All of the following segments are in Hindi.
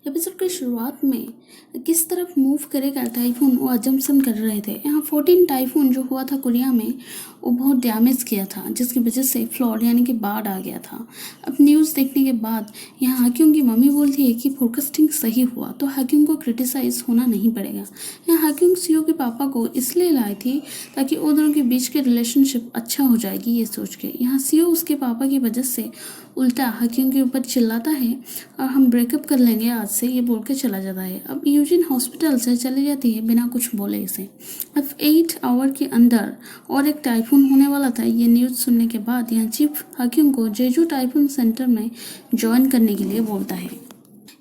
एपिसोड की शुरुआत में किस तरफ मूव करेगा टाइफून वो अजम्पशन कर रहे थे। यहाँ 14 टाइफून जो हुआ था कोरिया में वो बहुत डैमेज किया था, जिसकी वजह से फ्लड यानी कि बाढ़ आ गया था। अब न्यूज़ देखने के बाद यहाँ हाक्यूंग की मम्मी बोलती है कि फोरकास्टिंग सही हुआ तो हाक्यूंग को क्रिटिसाइज होना नहीं पड़ेगा। यहाँ हाक्यूंग सीओ के पापा को इसलिए लाई थी ताकि वो दोनों के बीच के रिलेशनशिप अच्छा हो जाएगी ये सोच के। यहाँ सीओ उसके पापा की वजह से उल्टा हाक्यूंग के ऊपर चिल्लाता है और हम ब्रेकअप कर लेंगे आज से ये बोल के चला जाता है। अब यूजिन हॉस्पिटल से चली जाती है बिना कुछ बोले इसे। अब 8 आवर के अंदर और एक टाइफून होने वाला था। ये न्यूज़ सुनने के बाद यहाँ चीफ हाक्यूंग को जेजू टाइफून सेंटर में ज्वाइन करने के लिए बोलता है।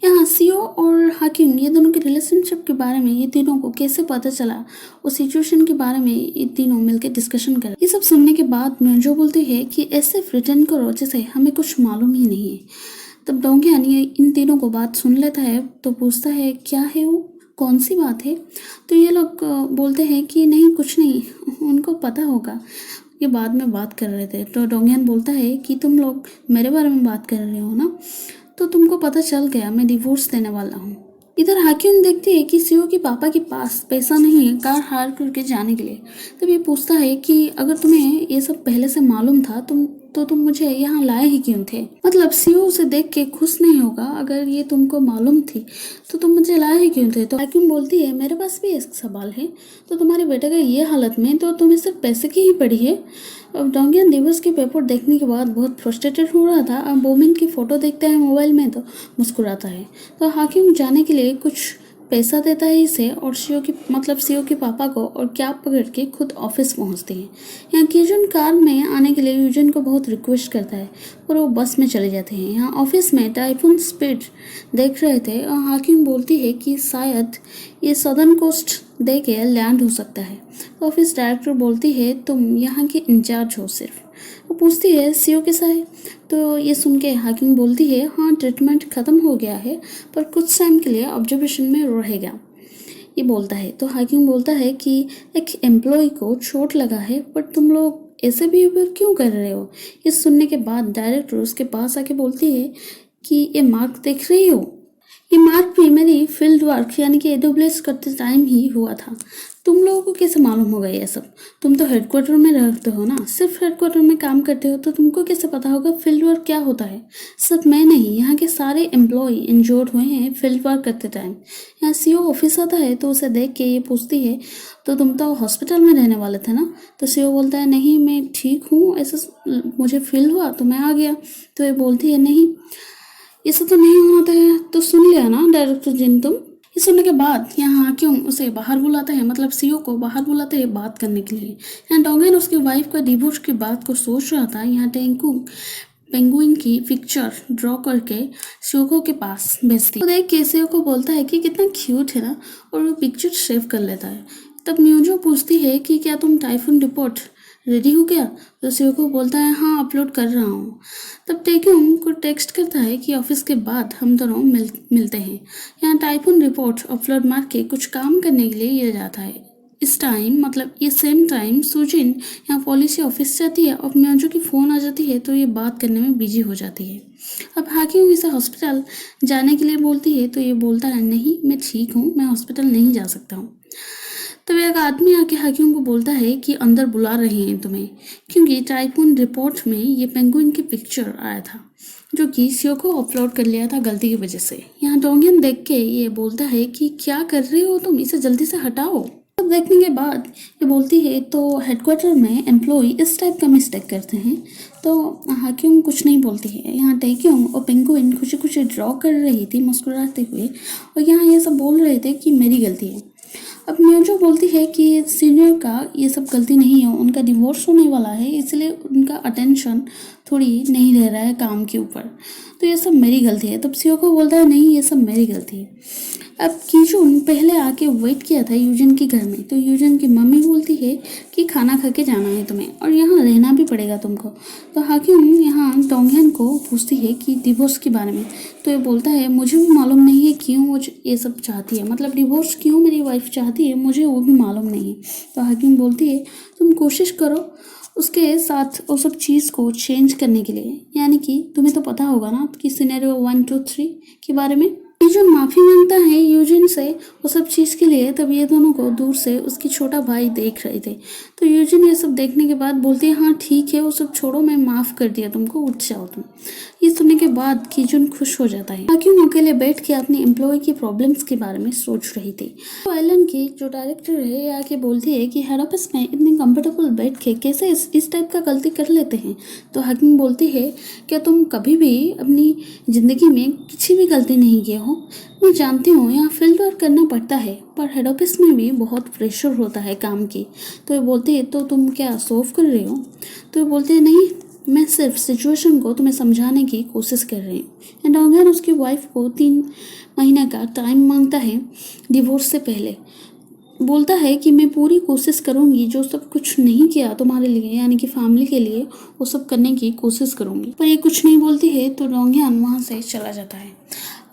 यहाँ सीओ और हाक्यूंग ये दोनों के रिलेशनशिप के बारे में ये तीनों को कैसे पता चला उस सिचुएशन के बारे में ये तीनों मिलकर डिस्कशन कर। ये सब सुनने के बाद म्योंजो बोलती है कि ऐसे प्रिटेंड करो जैसे हमें कुछ मालूम ही नहीं है। तब डोंगयान ये इन तीनों को बात सुन लेता है तो पूछता है क्या है वो, कौन सी बात है। तो ये लोग बोलते हैं कि नहीं कुछ नहीं, उनको पता होगा, ये बाद में बात कर रहे थे। तो डोंगयान बोलता है कि तुम लोग मेरे बारे में बात कर रहे हो ना, तो तुमको पता चल गया मैं डिवोर्स देने वाला हूँ। इधर हाक्यूंग देखती है कि सीओ के पापा के पास पैसा नहीं है कार हायर करके जाने के लिए। तब ये पूछता है कि अगर तुम्हें ये सब पहले से मालूम था तुम मुझे यहाँ लाए ही क्यों थे। मतलब सीओ उसे देख के खुश नहीं होगा, अगर ये तुमको मालूम थी तो तुम मुझे लाए ही क्यों थे। तो हाक्यूंग बोलती है मेरे पास भी एक सवाल है, तो तुम्हारे बेटे का ये हालत में तो तुम्हें सिर्फ पैसे की ही पड़ी है। अब डोंगयान दिवस के पेपर देखने के बाद बहुत फ्रस्ट्रेटेड हो रहा था। अब बोमिन की फ़ोटो देखता है मोबाइल में तो मुस्कुराता है। तो हाक्यूंग जाने के लिए कुछ पैसा देता है इसे और सीओ के पापा को और कैब पकड़ के खुद ऑफिस पहुंचते हैं। यहाँ किजुन कार में आने के लिए यूजन को बहुत रिक्वेस्ट करता है और वो बस में चले जाते हैं। यहाँ ऑफिस में टाइफून स्पीड देख रहे थे और हाक्यूंग बोलती है कि शायद ये सदर्न कोस्ट दे के लैंड हो सकता है। तो ऑफिस डायरेक्टर बोलती है तुम यहाँ के इंचार्ज हो सिर्फ। वो पूछती है सीओ कैसा है, तो ये सुन के हाक्यूंग बोलती है हाँ ट्रीटमेंट ख़त्म हो गया है पर कुछ टाइम के लिए ऑब्जर्वेशन में रहेगा ये बोलता है। तो हाक्यूंग बोलता है कि एक एम्प्लॉय को चोट लगा है पर तुम लोग ऐसे बिहेवियर क्यों कर रहे हो। ये सुनने के बाद डायरेक्टर उसके पास आके बोलती है कि ये मार्क देख रही हो, ये मार्क भी मेरी फील्ड वर्क यानी कि AWS करते टाइम ही हुआ था। तुम लोगों को कैसे मालूम होगा ये सब, तुम तो हेडक्वार्टर में रहते हो ना, सिर्फ हेडक्वार्टर में काम करते हो तो तुमको कैसे पता होगा फील्ड वर्क क्या होता है। सिर्फ मैं नहीं, यहाँ के सारे एम्प्लॉय इंजोर्ड हुए हैं फील्ड वर्क करते टाइम। यहाँ सीओ ऑफिस आता है तो उसे देख के ये पूछती है तो तुम तो हॉस्पिटल में रहने वाले थे ना। तो सीओ बोलता है नहीं मैं ठीक हूँ, ऐसा मुझे फील हुआ तो मैं आ गया। तो ये बोलती है नहीं ऐसा तो नहीं होना था, तो सुन लिया ना डायरेक्टर जिन तुम। ये सुनने के बाद यहाँ हाक्यूंग उसे बाहर बुलाता है, मतलब सीओ को बाहर बुलाते हैं बात करने के लिए। यहाँ डोंगयान उसकी वाइफ का डिवोर्स की बात को सोच रहा था। यहाँ टेंकू पेंगुइन की पिक्चर ड्रॉ करके सीओ के पास भेजती है। तो देख के सीओ को बोलता है कि कितना क्यूट है ना, और वो पिक्चर सेव कर लेता है। तब म्योंजो पूछती है कि क्या तुम टाइफून रिपोर्ट रेडी हो गया। तो सीओ को बोलता है हाँ अपलोड कर रहा हूँ। तब टेक्यूंग को टेक्स्ट करता है कि ऑफिस के बाद हम दोनों मिलते हैं। यहाँ टाइफून रिपोर्ट अपलोड मार के कुछ काम करने के लिए ये जाता है। इस टाइम मतलब ये सेम टाइम सुजिन यहाँ पॉलिसी ऑफिस जाती है और म्योंजो की फ़ोन आ जाती है तो ये बात करने में बिजी हो जाती है। अब हाक्यूंग इसे हॉस्पिटल जाने के लिए बोलती है तो ये बोलता है नहीं मैं ठीक हूँ, मैं हॉस्पिटल नहीं जा सकता हूँ। तब एक आदमी आके हाक्यूंग को बोलता है कि अंदर बुला रहे हैं तुम्हें, क्योंकि टाइफून रिपोर्ट में ये पेंगुइन की पिक्चर आया था जो कि सीओ को अपलोड कर लिया था गलती की वजह से। यहाँ डोंगयान देख के ये बोलता है कि क्या कर रहे हो तुम, इसे जल्दी से हटाओ। तब देखने के बाद ये बोलती है तो हेडक्वार्टर में एम्प्लॉय इस टाइप का मिस्टेक करते हैं। तो हाक्यूंग कुछ नहीं बोलती है। यहाँ टेक्यूंग और पेंगुइन खुशी खुशी ड्रॉ कर रही थी मुस्कुराते हुए और यहाँ ये सब बोल रहे थे कि मेरी गलती है। अब म्योंजो बोलती है कि सीनियर का ये सब गलती नहीं है, उनका डिवोर्स होने वाला है इसलिए उनका अटेंशन थोड़ी नहीं रह रहा है काम के ऊपर, तो ये सब मेरी गलती है। तब सीओ को बोलता है नहीं ये सब मेरी गलती है। अब कीजुन पहले आके वेट किया था यूजन के घर में, तो यूजन की मम्मी बोलती है कि खाना खा के जाना है तुम्हें और यहाँ रहना भी पड़ेगा तुमको। तो हाक्यूंग यहाँ डोंगयान को पूछती है कि डिवोर्स के बारे में, तो ये बोलता है मुझे भी मालूम नहीं है क्यों वो ये सब चाहती है, मतलब डिवोर्स क्यों मेरी वाइफ चाहती है मुझे वो भी मालूम नहीं है। तो हाक्यूंग बोलती है तुम कोशिश करो उसके साथ वो सब चीज़ को चेंज करने के लिए, यानी कि तुम्हें तो पता होगा ना कि सिनेरियो 1 2 3 के बारे में। कीजून माफ़ी मांगता है यूजिन से वो सब चीज़ के लिए। तब ये दोनों को दूर से उसकी छोटा भाई देख रहे थे। तो यूजिन ये सब देखने के बाद बोलती है हाँ ठीक है, वो सब छोड़ो, मैं माफ़ कर दिया तुमको, उठ जाओ तुम। ये सुनने के बाद कीजून खुश हो जाता है। हाक्यूंग अकेले बैठ के अपने एम्प्लॉय की प्रॉब्लम्स के बारे में सोच रही थी। तो एलन की जो डायरेक्टर है ये आके बोलती है कि हेड ऑफिस में इतने कंफर्टेबल बैठ के कैसे इस टाइप का गलती कर लेते हैं। तो हाक्यूंग बोलती है क्या तुम कभी भी अपनी ज़िंदगी में किसी भी गलती नहीं किए हो? मैं जानती हूँ यहाँ फील्ड वर्क करना पड़ता है, पर हेड ऑफिस में भी बहुत प्रेशर होता है काम की। तो ये बोलती है तो तुम क्या सोल्व कर रहे हो? तो ये बोलती है नहीं, मैं सिर्फ सिचुएशन को तुम्हें समझाने की कोशिश कर रही हूँ। एंड डोंगन उसकी वाइफ को 3 महीने का टाइम मांगता है डिवोर्स से पहले। बोलता है कि मैं पूरी कोशिश करूँगी, जो सब कुछ नहीं किया तुम्हारे लिए यानी कि फैमिली के लिए वो सब करने की कोशिश करूँगी। पर ये कुछ नहीं बोलती है तो डोंगन वहाँ से चला जाता है।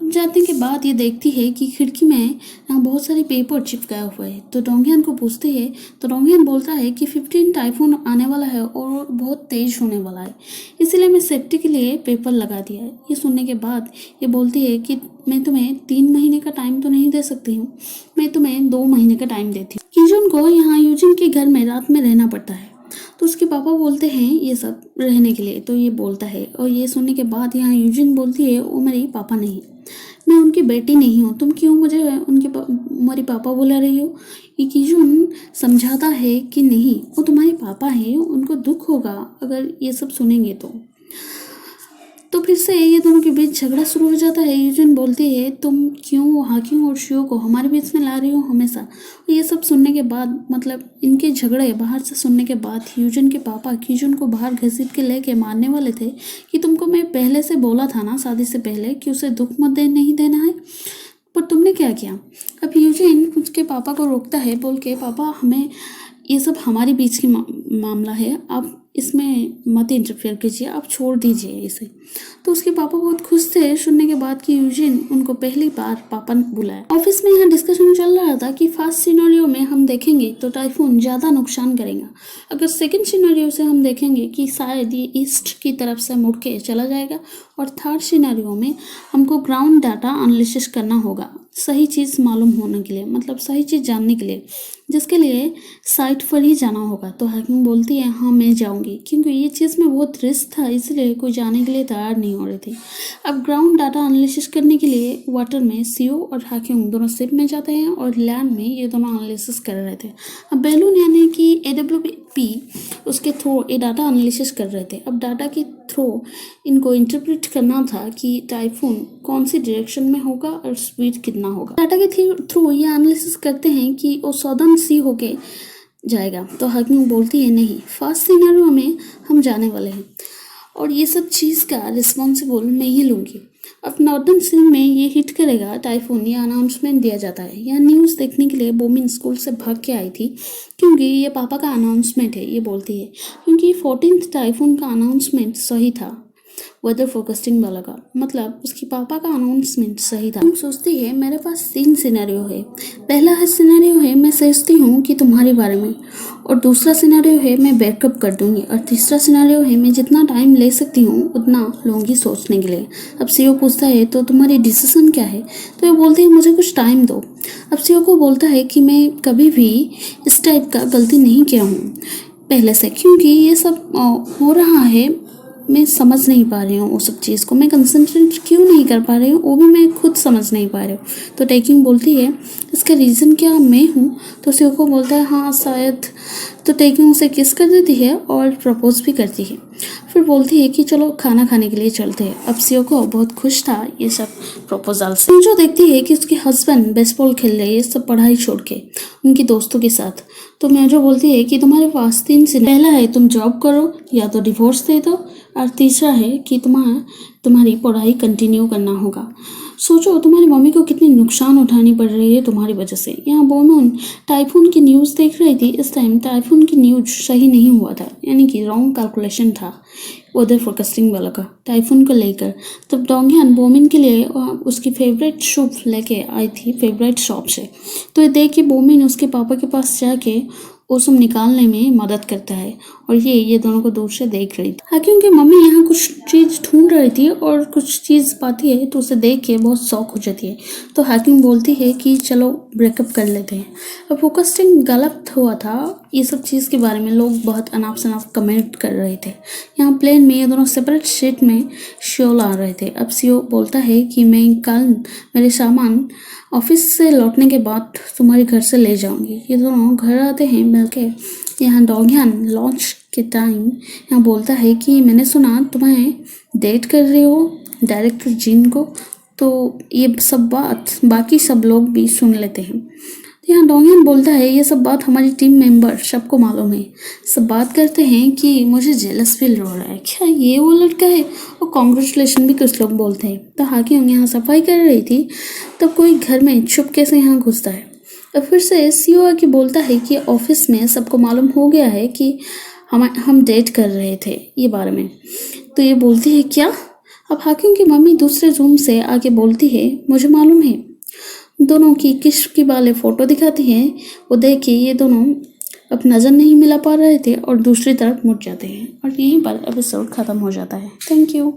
जाने के बाद ये देखती है कि खिड़की में यहाँ बहुत सारे पेपर चिपकाए हुए हैं। तो डोंगन को पूछती है तो डोंगन बोलता है कि 15 टाइफून आने वाला है और बहुत तेज होने वाला है, इसीलिए मैं सेफ्टी के लिए पेपर लगा दिया है। ये सुनने के बाद ये बोलती है कि मैं तुम्हें 3 महीने का टाइम तो नहीं दे सकती हूँ, मैं तुम्हें 2 महीने का टाइम देती हूँ। कीजून को यहाँ यूजिन के घर में रात में रहना पड़ता है। तो उसके पापा बोलते हैं ये सब रहने के लिए। तो ये बोलता है और ये सुनने के बाद यहाँ यूजिन बोलती है वो मेरे पापा नहीं, मैं उनकी बेटी नहीं हूँ, तुम क्यों मुझे तुम्हारे पापा बुला रही हो? ये कीजून समझाता है कि नहीं, वो तुम्हारे पापा हैं, उनको दुख होगा अगर ये सब सुनेंगे तो फिर से ये दोनों के बीच झगड़ा शुरू हो जाता है। यूजिन बोलती है तुम क्यों हाक्यूंग और शियो को हमारे बीच में ला रही हो हमेशा। और ये सब सुनने के बाद मतलब इनके झगड़े बाहर से सुनने के बाद यूजिन के पापा कीजून को बाहर घसीट के लेके मारने वाले थे कि तुमको मैं पहले से बोला था ना शादी से पहले कि उसे दुख मत नहीं देना है, पर तुमने क्या किया। अब यूजिन उसके पापा को रोकता है बोल के पापा हमें ये सब हमारे बीच की मामला है, आप इसमें मत इंटरफेयर कीजिए, आप छोड़ दीजिए इसे। तो उसके पापा बहुत खुश थे सुनने के बाद कि यूजिन उनको पहली बार पापा बुलाया। ऑफिस में यहाँ डिस्कशन चल रहा था कि फर्स्ट सिनेरियो में हम देखेंगे तो टाइफून ज़्यादा नुकसान करेगा, अगर सेकंड सिनेरियो से हम देखेंगे कि शायद ये ईस्ट की तरफ से मुड़ के चला जाएगा, और थर्ड सिनेरियो में हमको ग्राउंड डाटा एनालिसिस करना होगा सही चीज़ मालूम होने के लिए, मतलब सही चीज़ जानने के लिए, जिसके लिए साइट पर ही जाना होगा। तो हाकिम बोलती है हाँ मैं जाऊंगी, क्योंकि ये चीज़ में बहुत रिस्क था इसलिए कोई जाने के लिए तैयार नहीं हो रही थी। अब ग्राउंड डाटा एनालिसिस करने के लिए वाटर में सीओ और हाकिम दोनों शिप में जाते हैं और लैंड में ये दोनों एनालिसिस कर रहे थे। अब बैलून यानी कि AWP उसके थ्रू ये डाटा एनालिसिस कर रहे थे। अब डाटा के थ्रू इनको इंटरप्रेट करना था कि टाइफून कौन सी डायरेक्शन में होगा और स्पीड कितना होगा। डाटा के थ्रू ये एनालिसिस करते हैं कि वो सदर्न सी होके जाएगा। तो हाकिम बोलती है नहीं, फर्स्ट सिनेरियो में हम जाने वाले हैं और ये सब चीज़ का रिस्पॉन्सिबल मैं ही लूँगी। अब नॉर्दर्न सी में ये हिट करेगा टाइफून, यह अनाउंसमेंट दिया जाता है। यह न्यूज़ देखने के लिए बोमिन स्कूल से भाग के आई थी क्योंकि ये पापा का अनाउंसमेंट है। ये बोलती है क्योंकि 14th टाइफून का अनाउंसमेंट सही था, वेदर फोरकास्टिंग वाला का, मतलब उसके पापा का अनाउंसमेंट सही था। तुम सोचती है मेरे पास 3 सिनेरियो है। पहला है सिनेरियो है मैं सोचती हूँ कि तुम्हारे बारे में, और दूसरा सिनेरियो है मैं बैकअप कर दूंगी, और तीसरा सिनेरियो है मैं जितना टाइम ले सकती हूँ उतना लूँगी सोचने के लिए। अब सीओ पूछता है तो तुम्हारी डिसीजन क्या है? तो ये बोलते हैं मुझे कुछ टाइम दो। अब सीओ को बोलता है कि मैं कभी भी इस टाइप का गलती नहीं किया हूँ पहले से, क्योंकि ये सब हो रहा है मैं समझ नहीं पा रही हूँ वो सब चीज़ को, मैं कंसंट्रेट क्यों नहीं कर पा रही हूँ वो भी मैं खुद समझ नहीं पा रही हूँ। तो टेकिंग बोलती है इसका रीज़न क्या मैं हूँ? तो सीओ को बोलता है हाँ शायद। तो टेकिंग उसे किस कर देती है और प्रपोज भी करती है। फिर बोलती है कि चलो खाना खाने के लिए चलते हैं। अब सीओ को बहुत खुश था ये सब प्रपोजल से। जो देखती है कि उसके हस्बैंड बेसबॉल खेल रहे हैं सब पढ़ाई छोड़ के उनकी दोस्तों के साथ। तो मेजो बोलती है कि तुम्हारे पास 3 सिनेरियो, पहला है तुम जॉब करो या तो डिवोर्स दे दो, और तीसरा है कि तुम्हारी पढ़ाई कंटिन्यू करना होगा। सोचो तुम्हारी मम्मी को कितनी नुकसान उठानी पड़ रही है तुम्हारी वजह से। यहाँ बोमन टाइफून की न्यूज़ देख रही थी। इस टाइम टाइफून की न्यूज़ सही नहीं हुआ था, यानी कि रॉन्ग कैलकुलेशन था वेदर फोरकास्टिंग वाला का टाइफून को लेकर। तब डोंगहन बोमिन के लिए उसकी फेवरेट सूप लेके आई थी फेवरेट शॉप से। तो ये देख के बोमिन उसके पापा के पास जाके वो सब निकालने में मदद करता है और ये दोनों को दूर से देख रही थी। हाकिम की मम्मी यहाँ कुछ चीज़ ढूंढ रही थी और कुछ चीज़ पाती है तो उसे देख के बहुत शौक हो जाती है। तो हाकिम बोलती है कि चलो ब्रेकअप कर लेते हैं। अब फोकसिंग गलत हुआ था, ये सब चीज़ के बारे में लोग बहुत अनाप शनाप कमेंट कर रहे थे। यहाँ प्लेन में ये दोनों सेपरेट सीट में शियोल आ रहे थे। अब सीओ बोलता है कि मैं कल मेरे सामान ऑफिस से लौटने के बाद तुम्हारे घर से ले जाऊंगी। ये दोनों घर आते हैं मिलके। यहाँ डोंगह्यान लॉन्च के टाइम यहाँ बोलता है कि मैंने सुना तुम्हें डेट कर रहे हो डायरेक्टर जिन को। तो ये सब बात बाकी सब लोग भी सुन लेते हैं। तो यहाँ डोंगह्यान बोलता है ये सब बात हमारी टीम मेंबर सबको मालूम है। सब बात करते हैं कि मुझे जेलस फील हो रहा है, क्या ये वो लड़का है, और कॉन्ग्रेचुलेशन भी कुछ लोग बोलते हैं। तो हाकिम यहाँ सफाई कर रही थी तब कोई घर में चुपके से यहाँ घुसता है। और फिर से सीईओ आके बोलता है कि ऑफिस में सबको मालूम हो गया है कि हम डेट कर रहे थे ये बारे में। तो ये बोलती है क्या। अब हाकिम की मम्मी दूसरे रूम से आके बोलती है मुझे मालूम है। दोनों की किश्क की वाले फ़ोटो दिखाती हैं। वो देख के ये दोनों अब नज़र नहीं मिला पा रहे थे और दूसरी तरफ मुड़ जाते हैं और यहीं पर एपिसोड ख़त्म हो जाता है। Thank you.